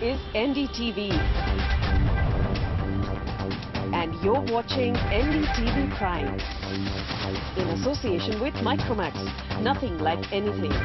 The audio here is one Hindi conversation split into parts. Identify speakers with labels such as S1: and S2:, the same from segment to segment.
S1: is NDTV. And you're watching NDTV Prime. In association with Micromax. Nothing like anything.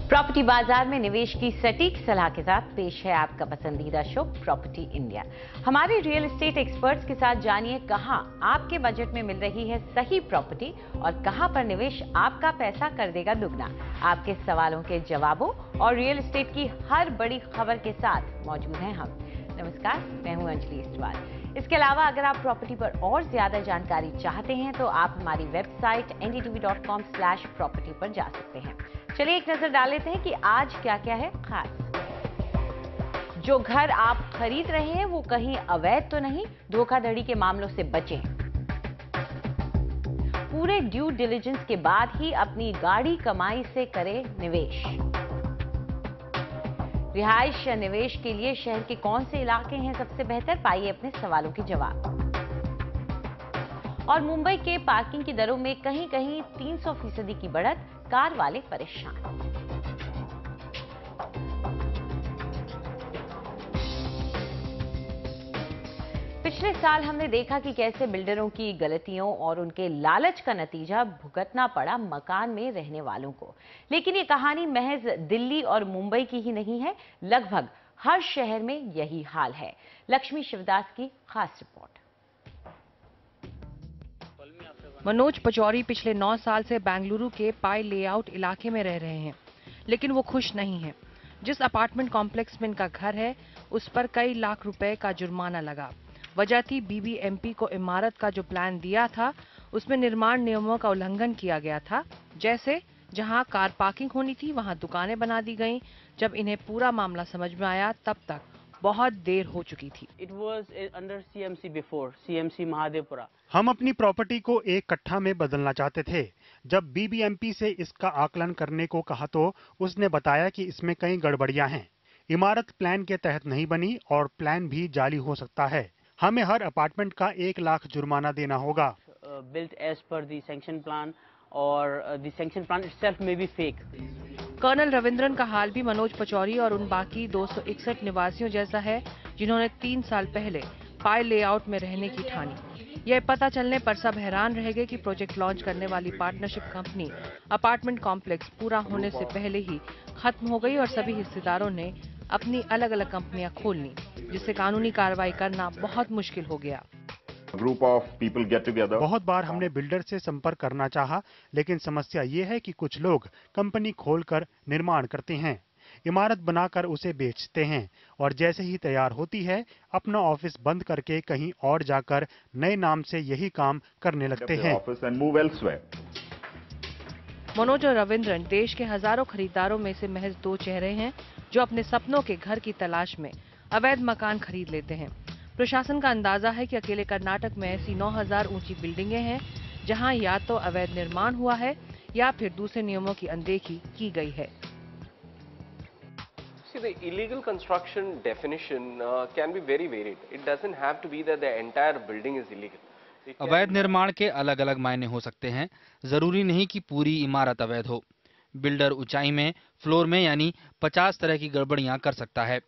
S2: Property बाजार में निवेश की सटीक सलाह के साथ पेश है आपका पसंदीदा शो प्रॉपर्टी इंडिया। हमारे रियल एस्टेट एक्सपर्ट्स के साथ जानिए कहां आपके बजट में मिल रही है सही प्रॉपर्टी और कहां पर निवेश आपका पैसा कर देगा दुगना। आपके सवालों के जवाबों और रियल एस्टेट की हर बड़ी खबर के साथ मौजूद हैं हम। नमस्कार, मैं हूं अंजलि इस्टवाल। इसके अलावा अगर आप प्रॉपर्टी पर और ज्यादा जानकारी चाहते हैं तो आप हमारी वेबसाइट ndtv.com/property पर जा सकते हैं। चलिए एक नजर डाल लेते हैं कि आज क्या क्या है खास। जो घर आप खरीद रहे हैं वो कहीं अवैध तो नहीं, धोखाधड़ी के मामलों से बचें। पूरे ड्यू डिलिजेंस के बाद ही अपनी गाड़ी कमाई से करें निवेश। रिहाइश या निवेश के लिए शहर के कौन से इलाके हैं सबसे बेहतर, पाइए अपने सवालों के जवाब। और मुंबई के पार्किंग की दरों में कहीं कहीं 300% की बढ़त, कार वाले परेशान। पिछले साल हमने देखा कि कैसे बिल्डरों की गलतियों और उनके लालच का नतीजा भुगतना पड़ा मकान में रहने वालों को। लेकिन ये कहानी महज दिल्ली और मुंबई की ही नहीं है, लगभग हर शहर में यही हाल है। लक्ष्मी शिवदास की खास रिपोर्ट।
S3: मनोज पचौरी पिछले 9 साल से बेंगलुरु के पाई लेआउट इलाके में रह रहे हैं, लेकिन वो खुश नहीं हैं। जिस अपार्टमेंट कॉम्प्लेक्स में इनका घर है उस पर कई लाख रुपए का जुर्माना लगा। वजह थी बीबीएमपी को इमारत का जो प्लान दिया था उसमें निर्माण नियमों का उल्लंघन किया गया था। जैसे जहां कार पार्किंग होनी थी वहां दुकानें बना दी गईं। जब इन्हें पूरा मामला समझ में आया तब तक बहुत देर हो चुकी थी।
S4: It was under CMC before, CMC Mahadevapura.
S5: हम अपनी प्रॉपर्टी को एक कट्ठा में बदलना चाहते थे। जब बीबीएमपी से इसका आकलन करने को कहा तो उसने बताया कि इसमें कई गड़बड़ियां हैं। इमारत प्लान के तहत नहीं बनी और प्लान भी जाली हो सकता है। हमें हर अपार्टमेंट का 1 लाख जुर्माना देना होगा।
S4: Built as per the sanction plan और the sanction plan itself may be fake।
S3: Colonel Ravindran का हाल भी मनोज पचौरी और उन बाकी 261 निवासियों जैसा है जिन्होंने 3 साल पहले पाई लेआउट में रहने की ठानी। यह पता चलने पर सब हैरान रह गए कि प्रोजेक्ट लॉन्च करने वाली पार्टनरशिप कंपनी अपार्टमेंट कॉम्प्लेक्स पूरा होने से पहले ही खत्म हो गई और सभी हिस्सेदारों ने अपनी अलग अलग कंपनियां खोल ली, जिससे कानूनी कार्रवाई करना बहुत मुश्किल हो गया।
S6: Group of people get together.
S5: बहुत बार हमने बिल्डर से संपर्क करना चाहा, लेकिन समस्या ये है कि कुछ लोग कंपनी खोलकर निर्माण करते हैं, इमारत बनाकर उसे बेचते हैं और जैसे ही तैयार होती है अपना ऑफिस बंद करके कहीं और जाकर नए नाम से यही काम करने लगते हैं।
S3: मनोज और रविंद्रन देश के हजारों खरीदारों में से महज 2 चेहरे हैं जो अपने सपनों के घर की तलाश में अवैध मकान खरीद लेते हैं। प्रशासन का अंदाजा है कि अकेले कर्नाटक में ऐसी 9000 ऊंची बिल्डिंगें हैं जहां या तो अवैध निर्माण हुआ है या फिर दूसरे नियमों की अनदेखी की गई है।
S7: See, the illegal construction definition can be very varied. It doesn't have to be that the entire building is illegal.
S8: अवैध निर्माण के अलग अलग मायने हो सकते हैं। जरूरी नहीं कि पूरी इमारत अवैध हो। बिल्डर ऊंचाई में, फ्लोर में यानी 50 तरह की गड़बड़ियां कर सकता है।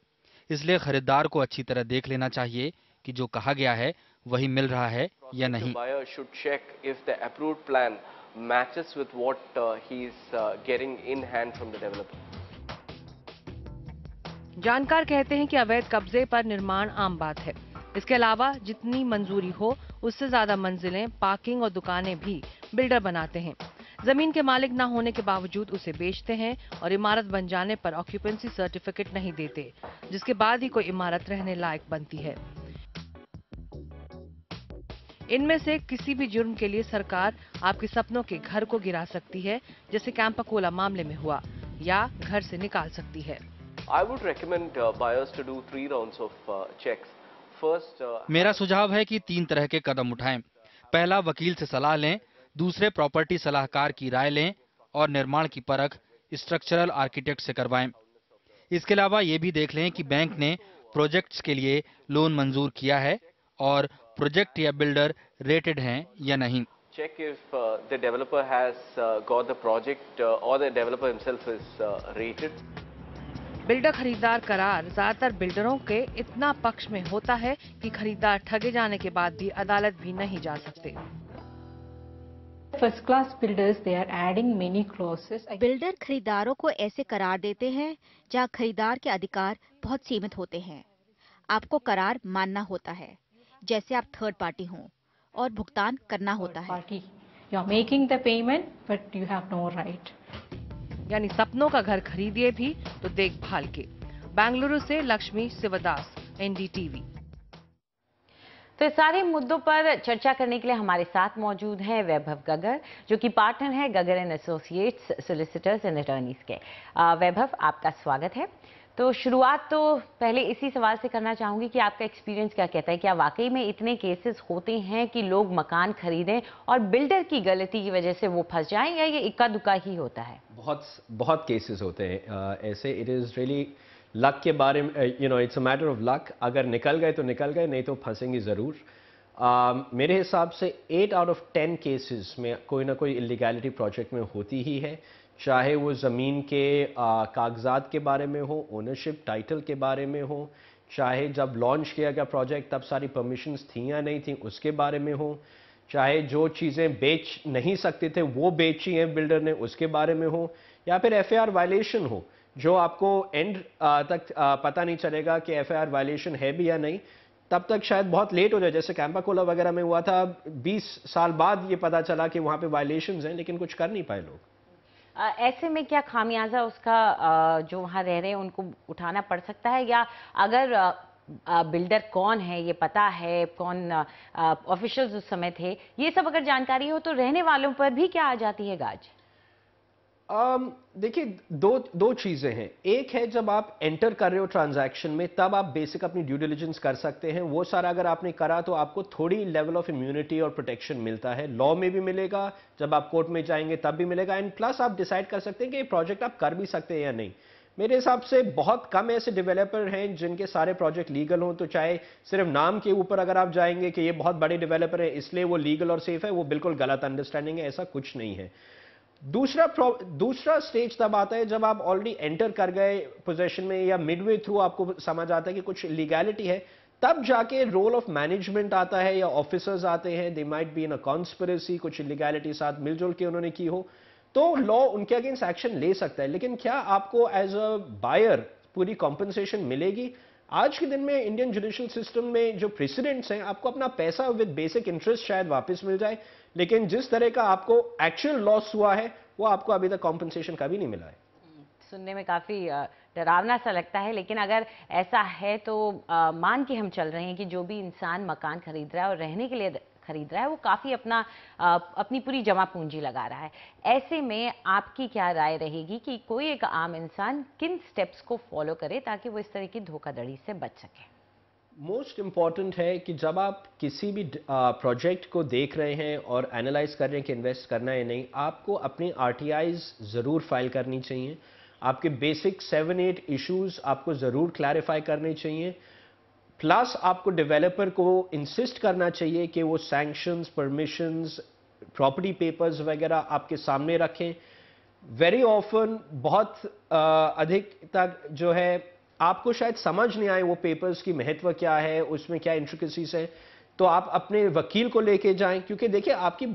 S8: इसलिए खरीदार को अच्छी तरह देख लेना चाहिए कि जो कहा गया है वही मिल रहा है या नहीं।
S7: Buyer should check if the approved plan matches with what he is getting in hand from the developer.
S3: जानकार कहते हैं कि अवैध कब्जे पर निर्माण आम बात है। इसके अलावा जितनी मंजूरी हो उससे ज्यादा मंजिलें, पार्किंग और दुकानें भी बिल्डर बनाते हैं। जमीन के मालिक न होने के बावजूद उसे बेचते हैं और इमारत बन जाने पर ऑक्यूपेंसी सर्टिफिकेट नहीं देते, जिसके बाद ही कोई इमारत रहने लायक बनती है। इनमें से किसी भी जुर्म के लिए सरकार आपके सपनों के घर को गिरा सकती है, जैसे कैंपाकोला मामले में हुआ, या घर से निकाल सकती है।
S7: I would recommend buyers to do 3 rounds of checks. First,
S8: मेरा सुझाव है कि 3 तरह के कदम उठाएं। पहला, वकील से सलाह लें। दूसरे प्रॉपर्टी सलाहकार की राय लें और निर्माण की परख स्ट्रक्चरल आर्किटेक्ट से करवाएं। इसके अलावा ये भी देख लें कि बैंक ने प्रोजेक्ट्स के लिए लोन मंजूर किया है और प्रोजेक्ट या बिल्डर रेटेड हैं या नहीं।
S7: Check if the developer has got the project or the developer himself is rated.
S3: Builder खरीदार करार ज्यादातर बिल्डरों के इतना पक्ष में होता है कि खरीदार ठगे जाने के बाद भी अदालत भी नहीं जा सकते।
S9: First class builders, they are adding many clauses.
S10: Builder खरीदारों को ऐसे करार देते हैं जहां खरीदार के अधिकार बहुत सीमित होते हैं। आपको करार मानना होता है, जैसे आप थर्ड पार्टी हों, और भुगतान करना होता है।
S9: You are making the payment, but you have no right.
S3: यानी सपनों का घर खरीदिए भी तो देखभाल के। बेंगलुरु से लक्ष्मी शिवदास, NDTV।
S2: तो इस सारे मुद्दों पर चर्चा करने के लिए हमारे साथ मौजूद हैं वैभव गगर, जो कि पार्टनर हैं Ghaggar and associates solicitors and attorneys के। वैभव, आपका स्वागत है। तो शुरुआत तो पहले इसी सवाल से करना चाहूंगी कि आपका एक्सपीरियंस क्या कहता है, क्या वाकई में इतने केसेस होते हैं कि लोग मकान खरीदें और बिल्डर की गलती की वजह से वो फंस जाएं, या ये इक्का दुक्का ही होता है?
S11: बहुत केसेस होते हैं ऐसे। इट इज़ रियली लक के बारे में, it's a matter of luck. अगर निकल गए तो निकल गए, नहीं तो फंसेंगे ज़रूर। मेरे हिसाब से 8 आउट ऑफ 10 केसेस में कोई ना कोई इलीगैलिटी प्रोजेक्ट में होती ही है, चाहे वो ज़मीन के कागजात के बारे में हो, ओनरशिप टाइटल के बारे में हो, चाहे जब लॉन्च किया गया प्रोजेक्ट तब सारी परमिशंस थी या नहीं थी उसके बारे में हो, चाहे जो चीज़ें बेच नहीं सकते थे वो बेची हैं बिल्डर ने उसके बारे में हो, या फिर FAR वायलेशन हो जो आपको एंड तक पता नहीं चलेगा कि FAR वायलेशन है भी या नहीं, तब तक शायद बहुत लेट हो जाए। जैसे कैंपा कोला वगैरह में हुआ था, 20 साल बाद ये पता चला कि वहाँ पे वायलेशंस हैं, लेकिन कुछ कर नहीं पाए लोग।
S2: ऐसे में क्या खामियाजा उसका जो वहाँ रह रहे हैं उनको उठाना पड़ सकता है, या अगर बिल्डर कौन है ये पता है, कौन ऑफिशियल्स उस समय थे, ये सब अगर जानकारी हो तो रहने वालों पर भी क्या आ जाती है गाज?
S11: देखिए, दो चीज़ें हैं। एक है जब आप एंटर कर रहे हो ट्रांजैक्शन में, तब आप बेसिक अपनी ड्यू डिलिजेंस कर सकते हैं। वो सारा अगर आपने करा तो आपको थोड़ी लेवल ऑफ इम्यूनिटी और प्रोटेक्शन मिलता है, लॉ में भी मिलेगा, जब आप कोर्ट में जाएंगे तब भी मिलेगा, एंड प्लस आप डिसाइड कर सकते हैं कि ये प्रोजेक्ट आप कर भी सकते हैं या नहीं। मेरे हिसाब से बहुत कम ऐसे डेवलपर हैं जिनके सारे प्रोजेक्ट लीगल हों, तो चाहे सिर्फ नाम के ऊपर अगर आप जाएंगे कि ये बहुत बड़े डेवलपर है इसलिए वो लीगल और सेफ है, वो बिल्कुल गलत अंडरस्टैंडिंग है, ऐसा कुछ नहीं है। दूसरा स्टेज तब आता है जब आप ऑलरेडी एंटर कर गए पोजीशन में, या मिडवे थ्रू आपको समझ आता है कि कुछ लीगैलिटी है, तब जाके रोल ऑफ मैनेजमेंट आता है या ऑफिसर्स आते हैं। They might be in a conspiracy, कुछ लीगैलिटी साथ मिलजुल के उन्होंने की हो, तो लॉ उनके अगेंस्ट एक्शन ले सकता है। लेकिन क्या आपको एज अ बायर पूरी कॉम्पनसेशन मिलेगी? आज के दिन में इंडियन जुडिशियल सिस्टम में जो प्रेसिडेंट्स हैं, आपको अपना पैसा विद बेसिक इंटरेस्ट शायद वापस मिल जाए, लेकिन जिस तरह का आपको एक्चुअल लॉस हुआ है वो आपको अभी तक कॉम्पनसेशन कभी नहीं मिला है।
S2: सुनने में काफी डरावना सा लगता है, लेकिन अगर ऐसा है तो मान के हम चल रहे हैं कि जो भी इंसान मकान खरीद रहा है और रहने के लिए खरीद रहा है वो काफी अपनी पूरी जमा पूंजी लगा रहा है। ऐसे में आपकी क्या राय रहेगी कि कोई एक आम इंसान किन स्टेप्स को फॉलो करे ताकि वो इस तरह की धोखाधड़ी से बच सके?
S11: मोस्ट इम्पॉर्टेंट है कि जब आप किसी भी प्रोजेक्ट को देख रहे हैं और एनालाइज कर रहे हैं कि इन्वेस्ट करना है नहीं, आपको अपनी RTIs ज़रूर फाइल करनी चाहिए। आपके बेसिक 7-8 इश्यूज आपको ज़रूर क्लैरिफाई करने चाहिए। प्लस आपको डेवलपर को इंसिस्ट करना चाहिए कि वो सैंक्शंस, परमिशंस, प्रॉपर्टी पेपर्स वगैरह आपके सामने रखें। वेरी ऑफन बहुत अधिक तक जो है आपको शायद समझ नहीं आए वो पेपर्स की महत्व क्या है, उसमें क्या इंट्रिकेसीज है, तो आप अपने वकील को लेके जाएं, क्योंकि देखिए आपकी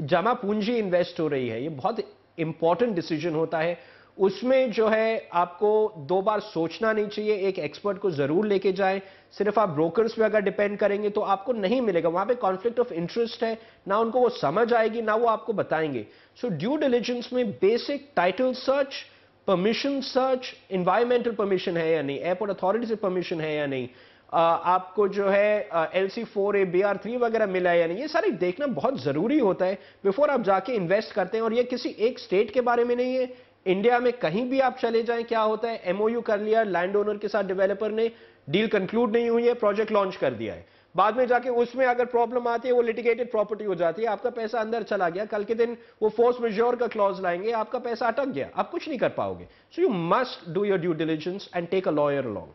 S11: जमा पूंजी इन्वेस्ट हो रही है, ये बहुत इंपॉर्टेंट डिसीजन होता है। उसमें जो है आपको 2 बार सोचना नहीं चाहिए, एक एक्सपर्ट को जरूर लेके जाएं। सिर्फ आप ब्रोकर्स पे अगर डिपेंड करेंगे तो आपको नहीं मिलेगा, वहां पे कॉन्फ्लिक्ट ऑफ इंटरेस्ट है, ना उनको वो समझ आएगी ना वो आपको बताएंगे। सो ड्यू डिलिजेंस में basic title search, permission search, environmental permission है या नहीं, एयरपोर्ट अथॉरिटी से परमिशन है या नहीं, आपको जो है LC4A, BR3 वगैरह मिला है या नहीं, ये सारी देखना बहुत जरूरी होता है बिफोर आप जाके इन्वेस्ट करते हैं। और ये किसी एक स्टेट के बारे में नहीं है, इंडिया में कहीं भी आप चले जाएं क्या होता है, MOU कर लिया लैंड ओनर के साथ डेवलपर ने, डील कंक्लूड नहीं हुई है, प्रोजेक्ट लॉन्च कर दिया है, बाद में जाके उसमें अगर प्रॉब्लम आती है वो लिटिगेटेड प्रॉपर्टी हो जाती है, आपका पैसा अंदर चला गया, कल के दिन वो फोर्स मेजोर का क्लॉज लाएंगे, आपका पैसा अटक गया, आप कुछ नहीं कर पाओगे। So you must do your due diligence and take a lawyer along.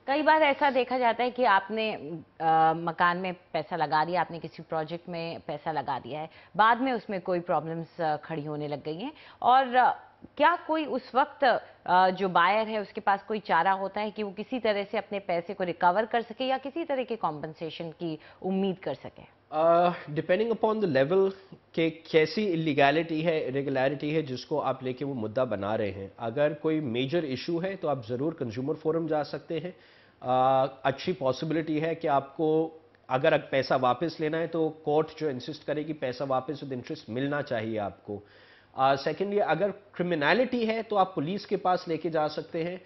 S2: कई बार ऐसा देखा जाता है कि आपने मकान में पैसा लगा दिया, आपने किसी प्रोजेक्ट में पैसा लगा दिया है, बाद में उसमें कोई प्रॉब्लम्स खड़ी होने लग गई हैं, और क्या कोई उस वक्त जो बायर है उसके पास कोई चारा होता है कि वो किसी तरह से अपने पैसे को रिकवर कर सके या किसी तरह के कॉम्पनसेशन की उम्मीद कर सके?
S11: डिपेंडिंग अपॉन द लेवल के कैसी इलीगैलिटी है, इरेगुलरिटी है जिसको आप लेके वो मुद्दा बना रहे हैं। अगर कोई मेजर इशू है तो आप ज़रूर कंज्यूमर फोरम जा सकते हैं। अच्छी पॉसिबिलिटी है कि आपको अगर पैसा वापस लेना है तो कोर्ट जो इंसिस्ट करे कि पैसा वापस विद इंटरेस्ट मिलना चाहिए आपको। सेकेंडली, अगर क्रिमिनलिटी है तो आप पुलिस के पास लेके जा सकते हैं।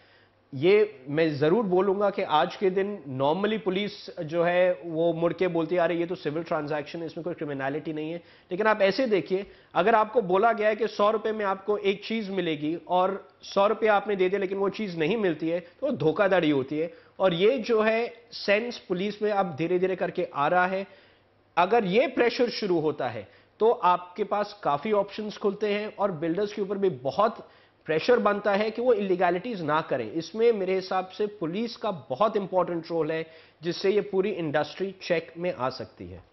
S11: ये मैं ज़रूर बोलूँगा कि आज के दिन नॉर्मली पुलिस जो है वो मुड़ के बोलती है अरे ये तो सिविल ट्रांजैक्शन है, इसमें कोई क्रिमिनलिटी नहीं है। लेकिन आप ऐसे देखिए, अगर आपको बोला गया है कि 100 रुपये में आपको एक चीज़ मिलेगी और 100 रुपये आपने दे दिया लेकिन वो चीज़ नहीं मिलती है, तो धोखाधड़ी होती है। और ये जो है सेंस पुलिस में अब धीरे धीरे करके आ रहा है। अगर ये प्रेशर शुरू होता है तो आपके पास काफ़ी ऑप्शंस खुलते हैं और बिल्डर्स के ऊपर भी बहुत प्रेशर बनता है कि वो इलीगैलिटीज ना करें। इसमें मेरे हिसाब से पुलिस का बहुत इंपॉर्टेंट रोल है जिससे ये पूरी इंडस्ट्री चेक में आ सकती है।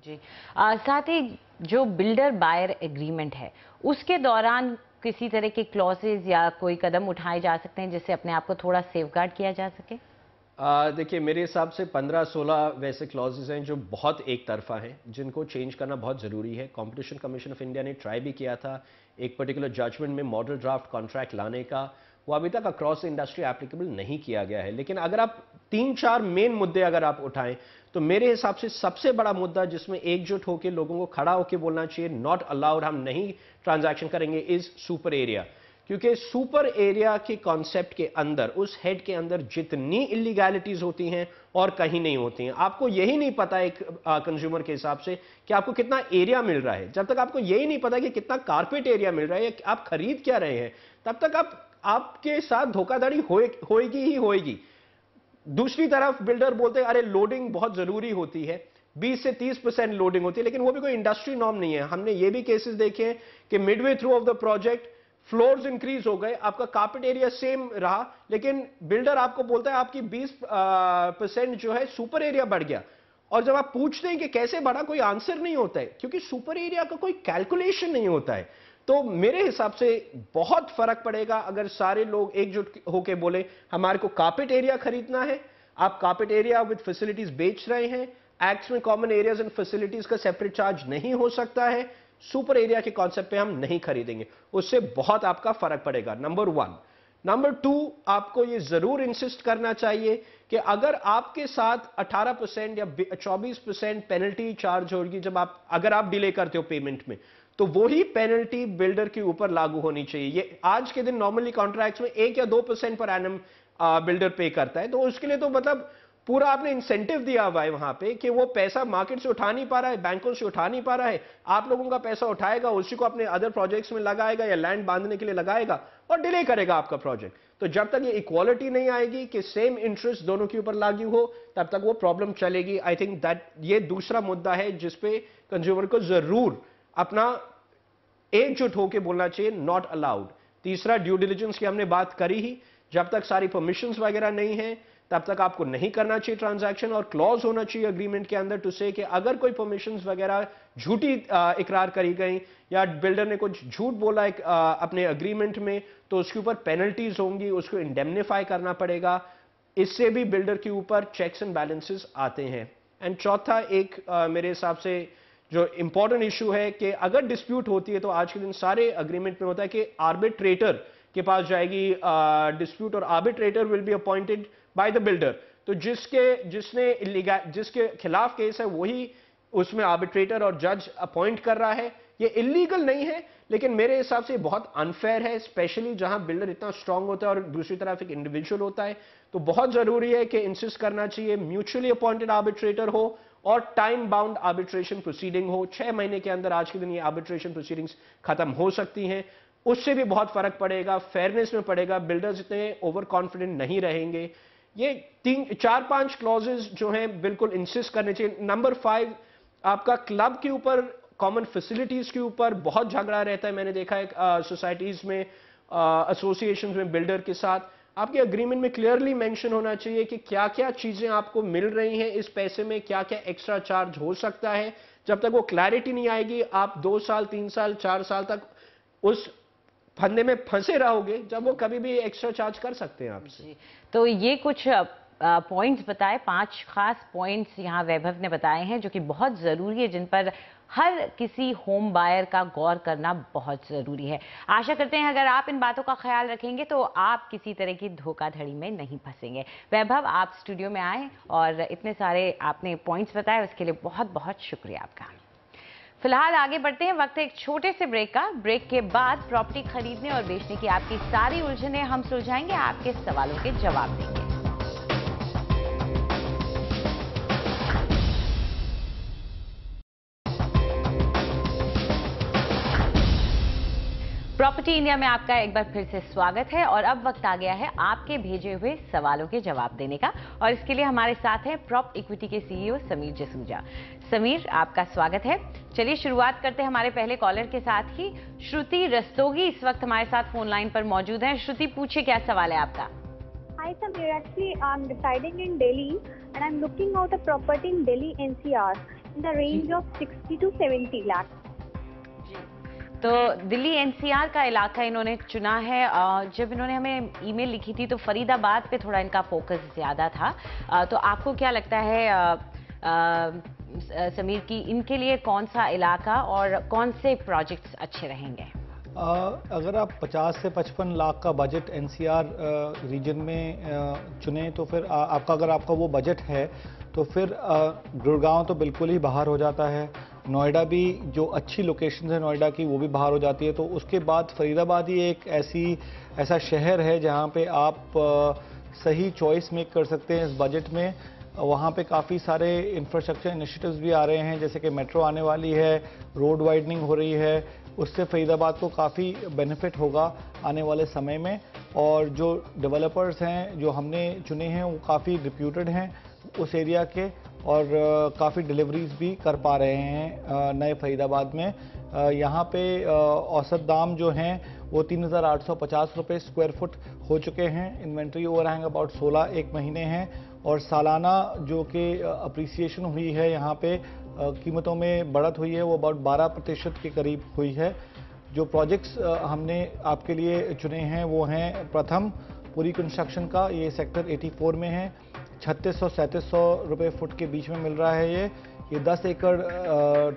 S2: जी, साथ ही जो बिल्डर बायर एग्रीमेंट है उसके दौरान किसी तरह के क्लॉजेज या कोई कदम उठाए जा सकते हैं जिससे अपने आप को थोड़ा सेफगार्ड किया जा सके?
S11: देखिए, मेरे हिसाब से 15-16 वैसे क्लॉजेज हैं जो बहुत एक तरफा हैं, जिनको चेंज करना बहुत ज़रूरी है। कंपटीशन कमीशन ऑफ इंडिया ने ट्राई भी किया था एक पर्टिकुलर जजमेंट में मॉडल ड्राफ्ट कॉन्ट्रैक्ट लाने का, वो अभी तक अक्रॉस इंडस्ट्री एप्लीकेबल नहीं किया गया है। लेकिन अगर आप 3-4 मेन मुद्दे अगर आप उठाएं तो मेरे हिसाब से सबसे बड़ा मुद्दा जिसमें एकजुट होकर लोगों को खड़ा होकर बोलना चाहिए नॉट अलाउड, हम नहीं ट्रांजैक्शन करेंगे, इज सुपर एरिया। क्योंकि सुपर एरिया के कॉन्सेप्ट के अंदर, उस हेड के अंदर जितनी इलीगैलिटीज होती हैं और कहीं नहीं होती हैं। आपको यही नहीं पता एक कंज्यूमर के हिसाब से कि आपको कितना एरिया मिल रहा है। जब तक आपको यही नहीं पता कि कितना कारपेट एरिया मिल रहा है, आप खरीद क्या रहे हैं, तब तक आपके साथ धोखाधड़ी होएगी ही होएगी। दूसरी तरफ बिल्डर बोलते हैं अरे लोडिंग बहुत जरूरी होती है, 20 से 30% लोडिंग होती है, लेकिन वो भी कोई इंडस्ट्री नॉर्म नहीं है। हमने ये भी केसेस देखे हैं कि Midway through of the project floors increase हो गए, आपका कार्पेट एरिया सेम रहा, लेकिन बिल्डर आपको बोलता है आपकी 20% जो है सुपर एरिया बढ़ गया। और जब आप पूछते हैं कि कैसे बढ़ा, कोई आंसर नहीं होता है क्योंकि सुपर एरिया का कोई कैलकुलेशन नहीं होता है। तो मेरे हिसाब से बहुत फर्क पड़ेगा अगर सारे लोग एकजुट होकर बोले हमारे को कार्पेट एरिया खरीदना है। आप कार्पेट एरिया विद फैसिलिटीज बेच रहे हैं, एक्ट्स में कॉमन एरियाज एंड फैसिलिटीज का सेपरेट चार्ज नहीं हो सकता है, सुपर एरिया के कॉन्सेप्ट पे हम नहीं खरीदेंगे। उससे बहुत आपका फर्क पड़ेगा, नंबर 1। नंबर 2, आपको ये जरूर इंसिस्ट करना चाहिए कि अगर आपके साथ 18% या 24% पेनल्टी चार्ज होगी अगर आप डिले करते हो पेमेंट में, तो वही पेनल्टी बिल्डर के ऊपर लागू होनी चाहिए। ये आज के दिन नॉर्मली कॉन्ट्रैक्ट्स में 1 या 2% पर एनम बिल्डर पे करता है, तो उसके लिए तो मतलब पूरा आपने इंसेंटिव दिया हुआ है वहां पे कि वो पैसा मार्केट से उठा नहीं पा रहा है, बैंकों से उठा नहीं पा रहा है, आप लोगों का पैसा उठाएगा, उसी को अपने अदर प्रोजेक्ट्स में लगाएगा या लैंड बांधने के लिए लगाएगा और डिले करेगा आपका प्रोजेक्ट। तो जब तक ये इक्वालिटी नहीं आएगी कि सेम इंटरेस्ट दोनों के ऊपर लागू हो, तब तक वो प्रॉब्लम चलेगी। आई थिंक दैट ये दूसरा मुद्दा है जिसपे कंज्यूमर को जरूर अपना एकजुट होकर बोलना चाहिए नॉट अलाउड। तीसरा, ड्यू डिलिजेंस की हमने बात करी ही, जब तक सारी परमिशंस वगैरह नहीं है तब तक आपको नहीं करना चाहिए ट्रांजैक्शन। और क्लॉज होना चाहिए अग्रीमेंट के अंदर टू से कि अगर कोई परमिशंस वगैरह झूठी इकरार करी गई या बिल्डर ने कुछ झूठ बोला अपने अग्रीमेंट में, तो उसके ऊपर पेनल्टीज होंगी, उसको इंडेमनीफाई करना पड़ेगा। इससे भी बिल्डर के ऊपर चेक्स एंड बैलेंसेस आते हैं। एंड चौथा एक मेरे हिसाब से जो इंपॉर्टेंट इशू है कि अगर डिस्प्यूट होती है तो आज के दिन सारे अग्रीमेंट में होता है कि आर्बिट्रेटर के पास जाएगी डिस्प्यूट, और arbitrator will be appointed by the builder. तो जिसके खिलाफ केस है वही उसमें आर्बिट्रेटर और जज अपॉइंट कर रहा है। ये इलीगल नहीं है, लेकिन मेरे हिसाब से बहुत अनफेयर है, स्पेशली जहां बिल्डर इतना स्ट्रांग होता है और दूसरी तरफ एक इंडिविजुअल होता है। तो बहुत जरूरी है कि इंसिस्ट करना चाहिए म्यूचुअली अपॉइंटेड आर्बिट्रेटर हो और टाइम बाउंड आर्बिट्रेशन प्रोसीडिंग हो। 6 महीने के अंदर आज के दिन ये आर्बिट्रेशन प्रोसीडिंग्स खत्म हो सकती हैं। उससे भी बहुत फर्क पड़ेगा, फेयरनेस में पड़ेगा, बिल्डर्स इतने ओवर कॉन्फिडेंट नहीं रहेंगे। ये 4-5 क्लॉजेज जो हैं बिल्कुल इंसिस्ट करने चाहिए। नंबर 5, आपका क्लब के ऊपर, कॉमन फैसिलिटीज के ऊपर बहुत झगड़ा रहता है। मैंने देखा है सोसाइटीज में, एसोसिएशंस में बिल्डर के साथ, आपके एग्रीमेंट में क्लियरली मेंशन होना चाहिए कि क्या क्या चीजें आपको मिल रही हैं इस पैसे में, क्या क्या एक्स्ट्रा चार्ज हो सकता है। जब तक वो क्लैरिटी नहीं आएगी, आप 2 साल, 3 साल, 4 साल तक उस फंदे में फंसे रहोगे जब वो कभी भी एक्स्ट्रा चार्ज कर सकते हैं आपसे।
S2: तो ये कुछ पॉइंट्स बताए, 5 खास पॉइंट्स यहाँ वैभव ने बताए हैं जो कि बहुत ज़रूरी है, जिन पर हर किसी होम बायर का गौर करना बहुत ज़रूरी है। आशा करते हैं अगर आप इन बातों का ख्याल रखेंगे तो आप किसी तरह की धोखाधड़ी में नहीं फंसेंगे। वैभव, आप स्टूडियो में आए और इतने सारे आपने पॉइंट्स बताए, उसके लिए बहुत बहुत शुक्रिया आपका। फिलहाल आगे बढ़ते हैं, वक्त है एक छोटे से ब्रेक का। ब्रेक के बाद प्रॉपर्टी खरीदने और बेचने की आपकी सारी उलझनें हम सुलझाएंगे, आपके सवालों के जवाब देंगे। प्रॉपर्टी इंडिया में आपका एक बार फिर से स्वागत है और अब वक्त आ गया है आपके भेजे हुए सवालों के जवाब देने का, और इसके लिए हमारे साथ हैं प्रॉप इक्विटी के सीईओ समीर जसूजा। समीर, आपका स्वागत है। चलिए शुरुआत करते हैं हमारे पहले कॉलर के साथ ही। श्रुति रस्तोगी इस वक्त हमारे साथ फोन लाइन पर मौजूद हैं। श्रुति, पूछिए क्या सवाल है आपका।
S12: Hi Samir, actually I'm residing in Delhi and I'm looking out a property in Delhi NCR in the range of 60 to 70 lakh.
S2: तो दिल्ली एनसीआर का इलाका इन्होंने चुना है। जब इन्होंने हमें ईमेल लिखी थी तो फरीदाबाद पे थोड़ा इनका फोकस ज़्यादा था। तो आपको क्या लगता है समीर की इनके लिए कौन सा इलाका और कौन से प्रोजेक्ट्स अच्छे रहेंगे?
S13: अगर आप 50 से 55 लाख का बजट एनसीआर रीजन में चुने तो फिर अगर आपका वो बजट है तो फिर गुड़गांव तो बिल्कुल ही बाहर हो जाता है। नोएडा भी, जो अच्छी लोकेशन है नोएडा की, वो भी बाहर हो जाती है। तो उसके बाद फरीदाबाद ही एक ऐसा शहर है जहाँ पे आप सही चॉइस मेक कर सकते हैं इस बजट में। वहाँ पे काफ़ी सारे इंफ्रास्ट्रक्चर इनिशिएटिव्स भी आ रहे हैं, जैसे कि मेट्रो आने वाली है, रोड वाइडनिंग हो रही है, उससे फरीदाबाद को काफ़ी बेनिफिट होगा आने वाले समय में। और जो डेवलपर्स हैं जो हमने चुने हैं वो काफ़ी रिप्यूटेड हैं उस एरिया के और काफ़ी डिलीवरीज भी कर पा रहे हैं नए फरीदाबाद में। यहाँ पे औसत दाम जो हैं वो 3,850 रुपये स्क्वायर फुट हो चुके हैं। इन्वेंट्री ओवरहैंग अबाउट 16 एक महीने हैं और सालाना जो कि अप्रिसिएशन हुई है यहाँ पे कीमतों में बढ़त हुई है वो अबाउट 12% के करीब हुई है। जो प्रोजेक्ट्स हमने आपके लिए चुने हैं वो हैं प्रथम पूरी कंस्ट्रक्शन का, ये सेक्टर 84 में है, 3600-3700 रुपये फुट के बीच में मिल रहा है। ये 10 एकड़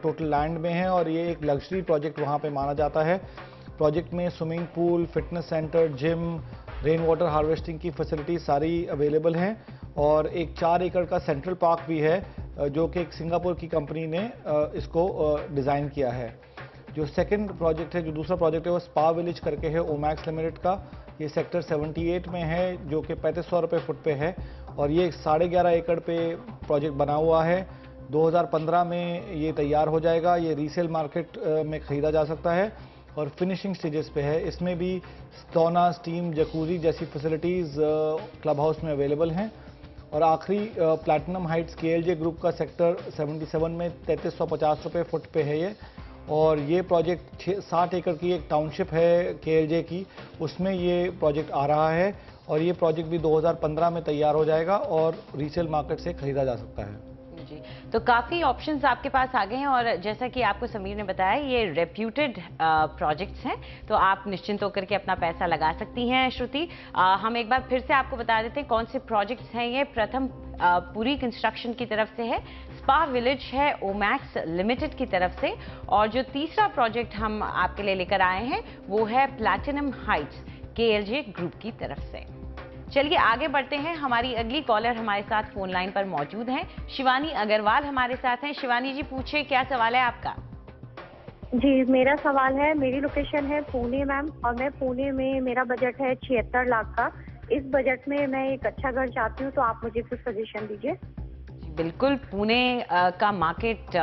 S13: टोटल लैंड में है और ये एक लग्जरी प्रोजेक्ट वहाँ पे माना जाता है। प्रोजेक्ट में swimming pool, fitness centre, gym, rain water harvesting की फैसिलिटी सारी अवेलेबल हैं और एक 4 एकड़ का सेंट्रल पार्क भी है जो कि एक सिंगापुर की कंपनी ने इसको डिज़ाइन किया है। जो सेकंड प्रोजेक्ट है, जो दूसरा प्रोजेक्ट है वो स्पा विलेज करके है ओमैक्स लिमिटेड का। ये सेक्टर 78 में है जो कि 3500 रुपये फुट पे है और ये 11.5 एकड़ पे प्रोजेक्ट बना हुआ है। 2015 में ये तैयार हो जाएगा। ये रीसेल मार्केट में ख़रीदा जा सकता है और फिनिशिंग स्टेजेस पे है। इसमें भी सौना, स्टीम, जकूजी जैसी फैसिलिटीज़ क्लब हाउस में अवेलेबल हैं। और आखिरी प्लैटिनम हाइट्स KLJ ग्रुप का सेक्टर 77 में 3350 रुपये फुट पे है ये। और ये प्रोजेक्ट 60 एकड़ की एक टाउनशिप है KLJ की, उसमें ये प्रोजेक्ट आ रहा है और ये प्रोजेक्ट भी 2015 में तैयार हो जाएगा और रीसेल मार्केट से खरीदा जा सकता है।
S2: जी, तो काफ़ी ऑप्शंस आपके पास आ गए हैं और जैसा कि आपको समीर ने बताया ये रेप्यूटेड प्रोजेक्ट्स हैं, तो आप निश्चिंत होकर के अपना पैसा लगा सकती हैं। श्रुति, हम एक बार फिर से आपको बता देते हैं कौन से प्रोजेक्ट्स हैं ये। प्रथम पूरी कंस्ट्रक्शन की तरफ से है, स्पा विलेज है ओमैक्स लिमिटेड की तरफ से, और जो तीसरा प्रोजेक्ट हम आपके लिए लेकर आए हैं वो है प्लैटिनम हाइट्स KLJ ग्रुप की तरफ से। चलिए आगे बढ़ते हैं। हमारी अगली कॉलर हमारे साथ फोन लाइन पर मौजूद हैं। शिवानी अग्रवाल हमारे साथ हैं। शिवानी जी, पूछिए क्या सवाल है आपका।
S12: जी, मेरा सवाल है, मेरी लोकेशन है पुणे मैम, और मैं पुणे में, मेरा बजट है 76 लाख का। इस बजट में मैं एक अच्छा घर चाहती हूँ, तो आप मुझे कुछ सजेशन दीजिए।
S2: बिल्कुल, पुणे का मार्केट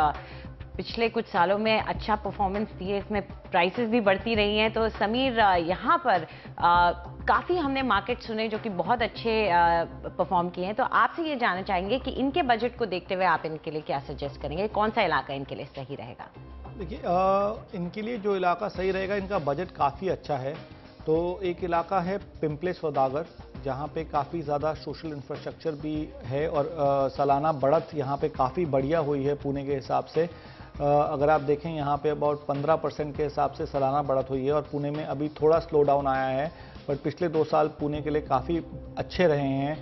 S2: पिछले कुछ सालों में अच्छा परफॉर्मेंस दिए, इसमें प्राइसेस भी बढ़ती रही हैं। तो समीर, यहाँ पर काफ़ी हमने मार्केट सुने जो कि बहुत अच्छे परफॉर्म किए हैं, तो आपसे ये जानना चाहेंगे कि इनके बजट को देखते हुए आप इनके लिए क्या सजेस्ट करेंगे, कौन सा इलाका इनके लिए सही रहेगा?
S13: देखिए, इनके लिए जो इलाका सही रहेगा, इनका बजट काफ़ी अच्छा है। तो एक इलाका है पिंपले सौदागर, जहाँ पे काफ़ी ज़्यादा सोशल इंफ्रास्ट्रक्चर भी है और सालाना बढ़त यहाँ पे काफ़ी बढ़िया हुई है पुणे के हिसाब से। अगर आप देखें यहाँ पे अबाउट 15% के हिसाब से सालाना बढ़त हुई है और पुणे में अभी थोड़ा स्लो डाउन आया है, पर पिछले 2 साल पुणे के लिए काफ़ी अच्छे रहे हैं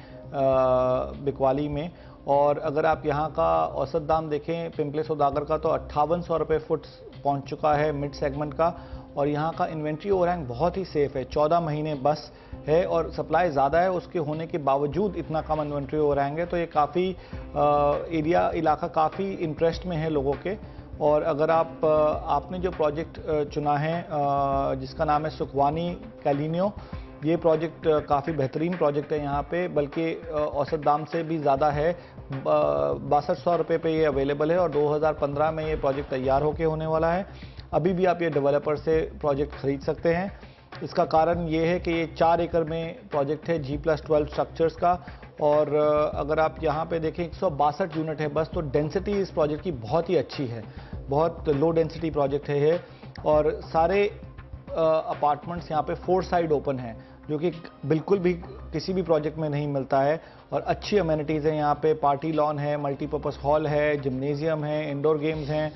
S13: बिकवाली में। और अगर आप यहाँ का औसत दाम देखें पिंपले सौदागर का, तो 5800 रुपये फुट पहुँच चुका है मिड सेगमेंट का। और यहाँ का इन्वेंट्री ओवरहैंग बहुत ही सेफ है, 14 महीने बस है और सप्लाई ज़्यादा है, उसके होने के बावजूद इतना कम इन्वेंट्री ओवरहैंग है। तो ये काफ़ी एरिया इलाका काफ़ी इंटरेस्ट में है लोगों के। और अगर आपने जो प्रोजेक्ट चुना है जिसका नाम है सुखवानी कैलिनियो, ये प्रोजेक्ट काफ़ी बेहतरीन प्रोजेक्ट है यहाँ पे, बल्कि औसत दाम से भी ज़्यादा है। 6200 रुपये पे ये अवेलेबल है और 2015 में ये प्रोजेक्ट तैयार होके होने वाला है। अभी भी आप ये डेवलपर से प्रोजेक्ट खरीद सकते हैं। इसका कारण ये है कि ये 4 एकड़ में प्रोजेक्ट है G+12 स्ट्रक्चर्स का। और अगर आप यहाँ पे देखें 162 यूनिट है बस, तो डेंसिटी इस प्रोजेक्ट की बहुत ही अच्छी है, बहुत लो डेंसिटी प्रोजेक्ट है ये। और सारे अपार्टमेंट्स यहाँ पे 4 साइड ओपन है, जो कि बिल्कुल भी किसी भी प्रोजेक्ट में नहीं मिलता है। और अच्छी अमेनिटीज़ हैं यहाँ पे, पार्टी लॉन है, मल्टीपर्पज़ हॉल है, जिम्नेजियम है, इंडोर गेम्स हैं।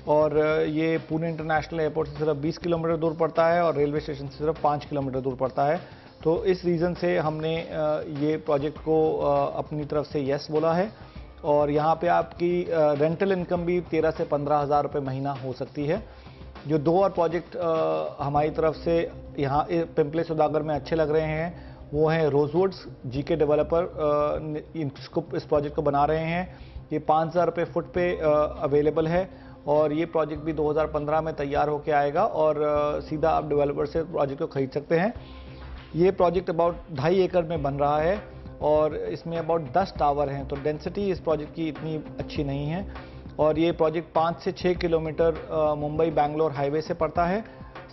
S13: और ये पुणे इंटरनेशनल एयरपोर्ट से सिर्फ 20 किलोमीटर दूर पड़ता है और रेलवे स्टेशन से सिर्फ 5 किलोमीटर दूर पड़ता है। तो इस रीज़न से हमने ये प्रोजेक्ट को अपनी तरफ से यस बोला है। और यहाँ पे आपकी रेंटल इनकम भी 13 से 15 हज़ार रुपये महीना हो सकती है। जो 2 और प्रोजेक्ट हमारी तरफ से यहाँ पिंपले सौदागर में अच्छे लग रहे हैं, वो हैं रोजवुड्स। जीके डेवलपर इस प्रोजेक्ट को बना रहे हैं। ये 5000 रुपये फुट पे अवेलेबल है और ये प्रोजेक्ट भी 2015 में तैयार होके आएगा और सीधा आप डेवलपर से प्रोजेक्ट को खरीद सकते हैं। ये प्रोजेक्ट अबाउट 2.5 एकड़ में बन रहा है और इसमें अबाउट 10 टावर हैं, तो डेंसिटी इस प्रोजेक्ट की इतनी अच्छी नहीं है। और ये प्रोजेक्ट 5 से 6 किलोमीटर मुंबई बैंगलोर हाईवे से पड़ता है।